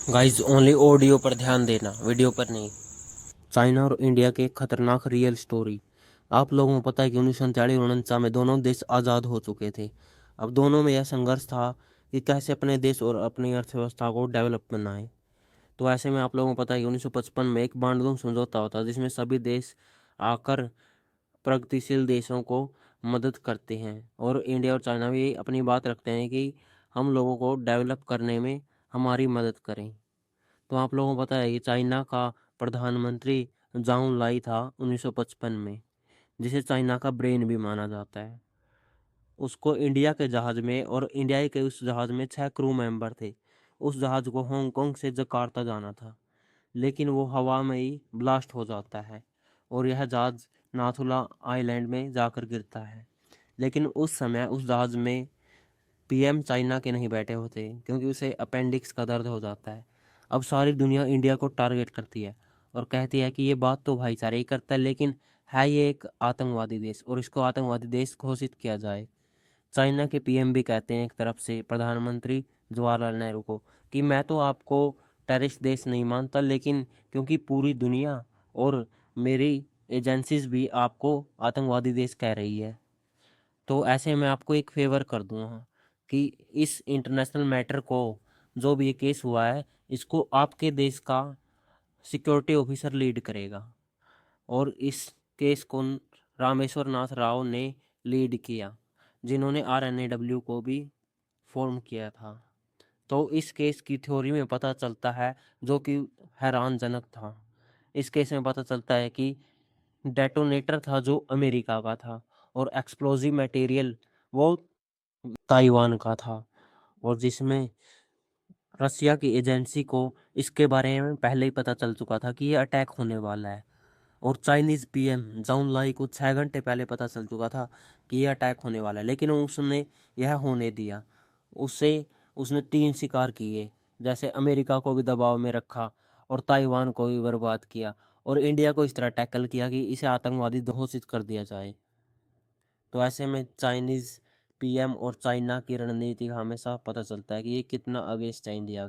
Guys only audio पर ध्यान देना, वीडियो पर नहीं। चाइना और इंडिया के खतरनाक रियल स्टोरी। आप लोगों को पता है कि 1947 में दोनों देश आज़ाद हो चुके थे। अब दोनों में यह संघर्ष था कि कैसे अपने देश और अपनी अर्थव्यवस्था को डेवलप बनाएं। तो ऐसे में आप लोगों को पता है कि 1955 में एक बांडुंग समझौता होता है जिसमें सभी देश आकर प्रगतिशील देशों को मदद करते हैं, और इंडिया और चाइना भी अपनी बात रखते हैं कि हम लोगों को डेवलप करने में हमारी मदद करें। तो आप लोगों को पता है कि चाइना का प्रधानमंत्री जाओ लाई था 1955 में, जिसे चाइना का ब्रेन भी माना जाता है। उसको इंडिया के जहाज में, और इंडिया के उस जहाज में 6 क्रू मेंबर थे। उस जहाज को हांगकांग से जकार्ता जाना था, लेकिन वो हवा में ही ब्लास्ट हो जाता है और यह जहाज नाथुला आइलैंड में जाकर गिरता है। लेकिन उस समय उस जहाज में पीएम चाइना के नहीं बैठे होते, क्योंकि उसे अपेंडिक्स का दर्द हो जाता है। अब सारी दुनिया इंडिया को टारगेट करती है और कहती है कि ये बात तो भाईचारे ही करता है, लेकिन है ये एक आतंकवादी देश और इसको आतंकवादी देश घोषित किया जाए। चाइना के पीएम भी कहते हैं एक तरफ से प्रधानमंत्री जवाहरलाल नेहरू को कि मैं तो आपको टेररिस्ट देश नहीं मानता, लेकिन क्योंकि पूरी दुनिया और मेरी एजेंसीज भी आपको आतंकवादी देश कह रही है, तो ऐसे में आपको एक फेवर कर दूंगा कि इस इंटरनेशनल मैटर को, जो भी ये केस हुआ है, इसको आपके देश का सिक्योरिटी ऑफिसर लीड करेगा। और इस केस को रामेश्वर नाथ राव ने लीड किया, जिन्होंने आरएनएडब्ल्यू को भी फॉर्म किया था। तो इस केस की थ्योरी में पता चलता है, जो कि हैरानजनक था। इस केस में पता चलता है कि डेटोनेटर था जो अमेरिका का था, और एक्सप्लोजिव मटेरियल वो ताइवान का था, और जिसमें रसिया की एजेंसी को इसके बारे में पहले ही पता चल चुका था कि ये अटैक होने वाला है। और चाइनीज पीएम जाओ लाई को 6 घंटे पहले पता चल चुका था कि ये अटैक होने वाला है, लेकिन उसने यह होने दिया। उससे उसने 3 शिकार किए, जैसे अमेरिका को भी दबाव में रखा और ताइवान को भी बर्बाद किया, और इंडिया को इस तरह टैकल किया कि इसे आतंकवादी घोषित कर दिया जाए। तो ऐसे में चाइनीज पीएम और चाइना की रणनीति का हमेशा पता चलता है कि ये कितना अगेंस्ट है इंडिया।